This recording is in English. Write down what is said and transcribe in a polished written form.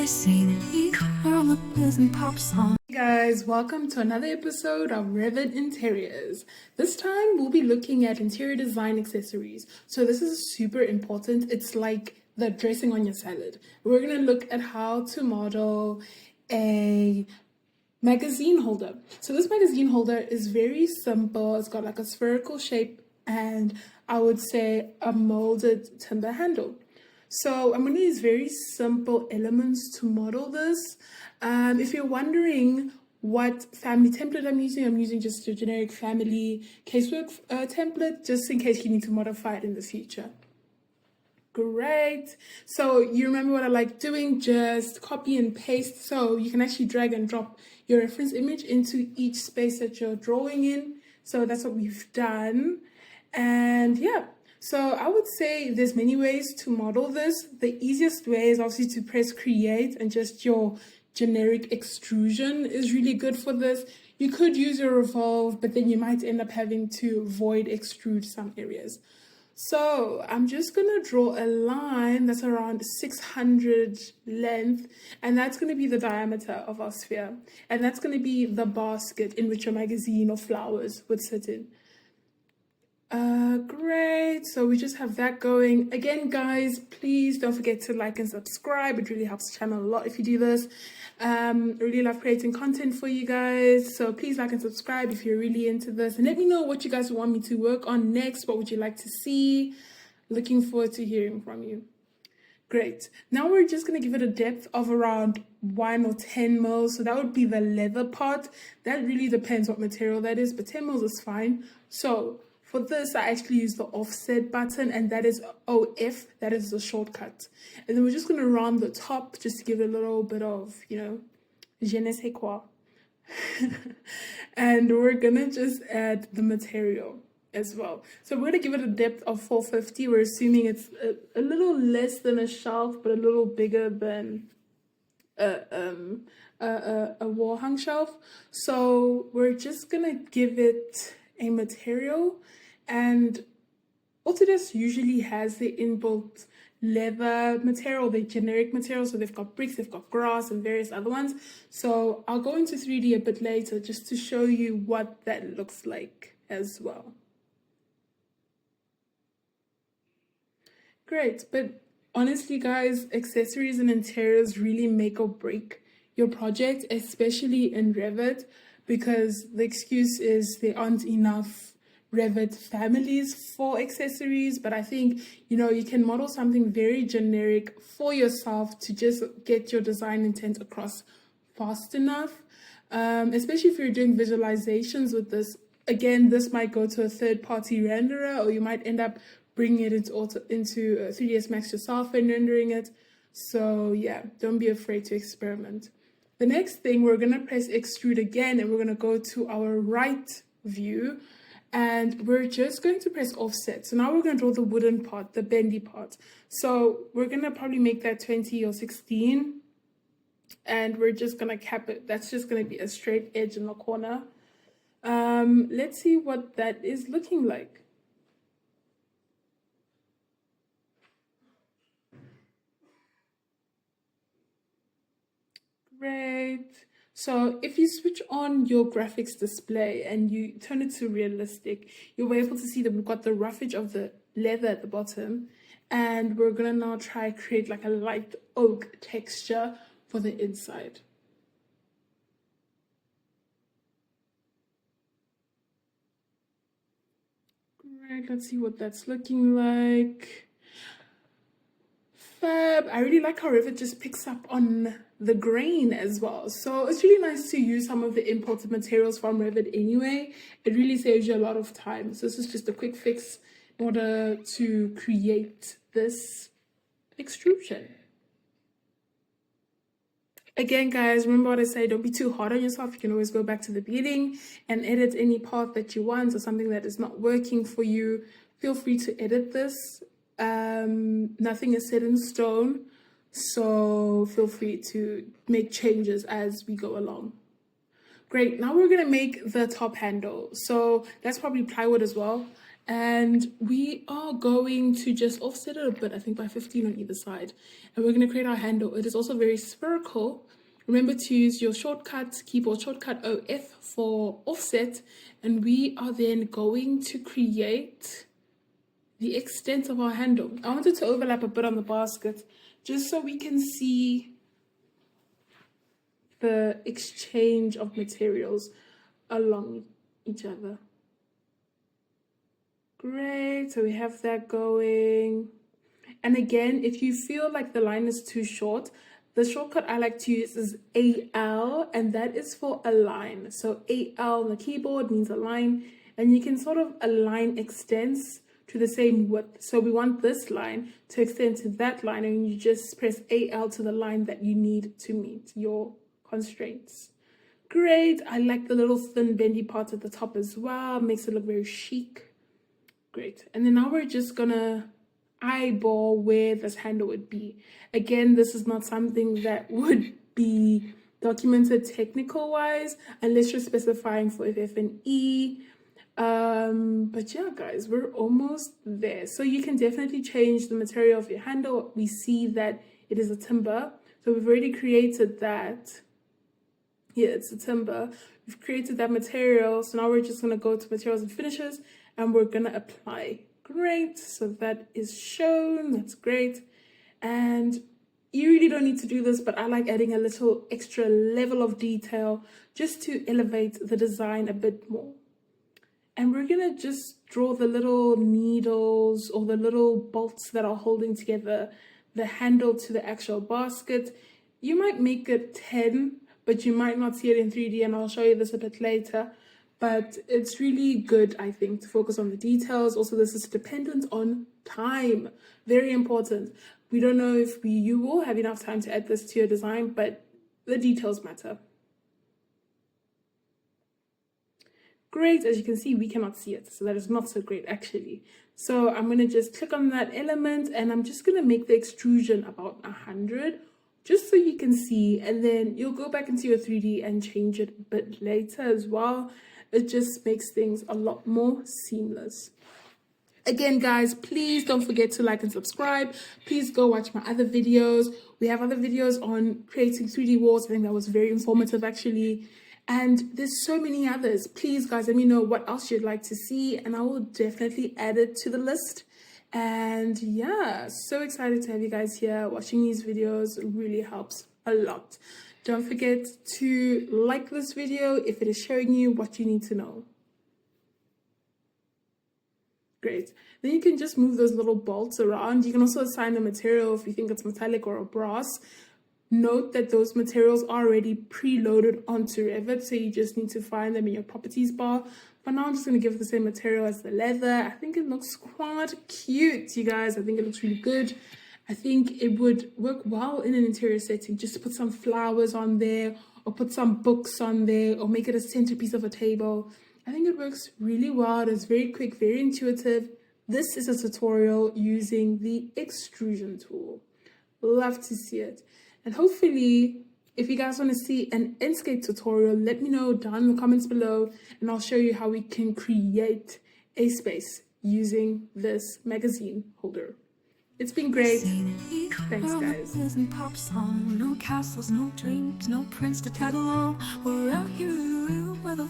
Hey guys, welcome to another episode of Revit Interiors. This time we'll be looking at interior design accessories. So this is super important. It's like the dressing on your salad. We're going to look at how to model a magazine holder. So this magazine holder is very simple. It's got like a spherical shape and I would say a molded timber handle. So I'm going to use very simple elements to model this. If you're wondering what family template I'm using just a generic family casework template, just in case you need to modify it in the future. Great. So you remember what I like doing, just copy and paste. So you can actually drag and drop your reference image into each space that you're drawing in. So that's what we've done. And yeah. So I would say there's many ways to model this. The easiest way is obviously to press create and just your generic extrusion is really good for this. You could use your revolve, but then you might end up having to void extrude some areas. So I'm just going to draw a line that's around 600 length, and that's going to be the diameter of our sphere. And that's going to be the basket in which your magazine or flowers would sit in. Great, so we just have that going. Again, guys, please don't forget to like and subscribe. It really helps the channel a lot if you do this. I really love creating content for you guys, so please like and subscribe if you're really into this, and let me know what you guys want me to work on next. What would you like to see? Looking forward to hearing from you. Great, now we're just going to give it a depth of around 1 or 10 mils, so that would be the leather part. That really depends what material that is, but 10 mils is fine. So for this, I actually use the offset button, and that is OF, that is the shortcut. And then we're just going to round the top just to give it a little bit of, je ne sais quoi. And we're going to just add the material as well. So we're going to give it a depth of 450. We're assuming it's a little less than a shelf, but a little bigger than a wall hung shelf. So we're just going to give it a material. And Autodesk usually has the inbuilt leather material, the generic material. So they've got bricks, they've got grass, and various other ones. So I'll go into 3D a bit later just to show you what that looks like as well. Great, but honestly, guys, accessories and interiors really make or break your project, especially in Revit, because the excuse is there aren't enough Revit families for accessories. But I think, you can model something very generic for yourself to just get your design intent across fast enough, especially if you're doing visualizations with this. Again, this might go to a third-party renderer, or you might end up bringing it into 3ds Max yourself and rendering it. So yeah, don't be afraid to experiment. The next thing, we're going to press extrude again, and we're going to go to our right view. And we're just going to press offset. So now we're going to draw the wooden part, the bendy part. So we're going to probably make that 20 or 16. And we're just going to cap it. That's just going to be a straight edge in the corner. Let's see what that is looking like. Great. So if you switch on your graphics display and you turn it to realistic, you'll be able to see that we've got the roughage of the leather at the bottom. And we're going to now try to create like a light oak texture for the inside. Great, let's see what that's looking like. Fab. I really like how Revit just picks up on the grain as well. So it's really nice to use some of the imported materials from Revit anyway. It really saves you a lot of time. So this is just a quick fix in order to create this extrusion. Again, guys, remember what I say, don't be too hard on yourself. You can always go back to the beginning and edit any part that you want or something that is not working for you. Feel free to edit this. Nothing is set in stone, so feel free to make changes as we go along. Great, now we're going to make the top handle. So that's probably plywood as well. And we are going to just offset it a bit, I think by 15 on either side. And we're going to create our handle. It is also very spherical. Remember to use your shortcut, keyboard shortcut OF for offset. And we are then going to create the extent of our handle. I wanted to overlap a bit on the basket just so we can see the exchange of materials along each other. Great, so we have that going. And again, if you feel like the line is too short, the shortcut I like to use is AL, and that is for align. So AL on the keyboard means align, and you can sort of align extents to the same width. So we want this line to extend to that line, and you just press AL to the line that you need to meet your constraints. Great, I like the little thin bendy part at the top as well, makes it look very chic. Great, and then now we're just gonna eyeball where this handle would be. Again, this is not something that would be documented technical wise unless you're specifying for FF and E. But yeah, guys, we're almost there. So you can definitely change the material of your handle. We see that it is a timber, so we've already created that. Yeah, it's a timber. We've created that material, so now we're just gonna go to materials and finishes and we're gonna apply. Great, so that is shown, that's great. And you really don't need to do this, but I like adding a little extra level of detail just to elevate the design a bit more. And we're gonna just draw the little needles or the little bolts that are holding together the handle to the actual basket. You might make it 10, but you might not see it in 3D, and I'll show you this a bit later. But it's really good, I think, to focus on the details. Also, this is dependent on time. Very important. We don't know if you will have enough time to add this to your design, but the details matter. Great, as you can see, we cannot see it, so that is not so great actually. So I'm going to just click on that element, and I'm just going to make the extrusion about 100, just so you can see, and then you'll go back into your 3D and change it a bit later as well. It just makes things a lot more seamless. Again, guys, please don't forget to like and subscribe. Please go watch my other videos. We have other videos on creating 3D walls. I think that was very informative, actually. And there's so many others. Please, guys, let me know what else you'd like to see, and I will definitely add it to the list. And yeah, so excited to have you guys here. Watching these videos really helps a lot. Don't forget to like this video if it is showing you what you need to know. Great. Then you can just move those little bolts around. You can also assign a material if you think it's metallic or a brass. Note that those materials are already preloaded onto Revit, so you just need to find them in your properties bar. But now I'm just going to give it the same material as the leather. I think it looks quite cute, you guys. I think it looks really good. I think it would work well in an interior setting, just to put some flowers on there, or put some books on there, or make it a centerpiece of a table. I think it works really well. It's very quick, very intuitive. This is a tutorial using the extrusion tool. Love to see it. And hopefully, if you guys want to see an Inkscape tutorial, let me know down in the comments below, and I'll show you how we can create a space using this magazine holder. It's been great. Thanks, guys. No castles, no dreams, no prince to tag along. We're out here where the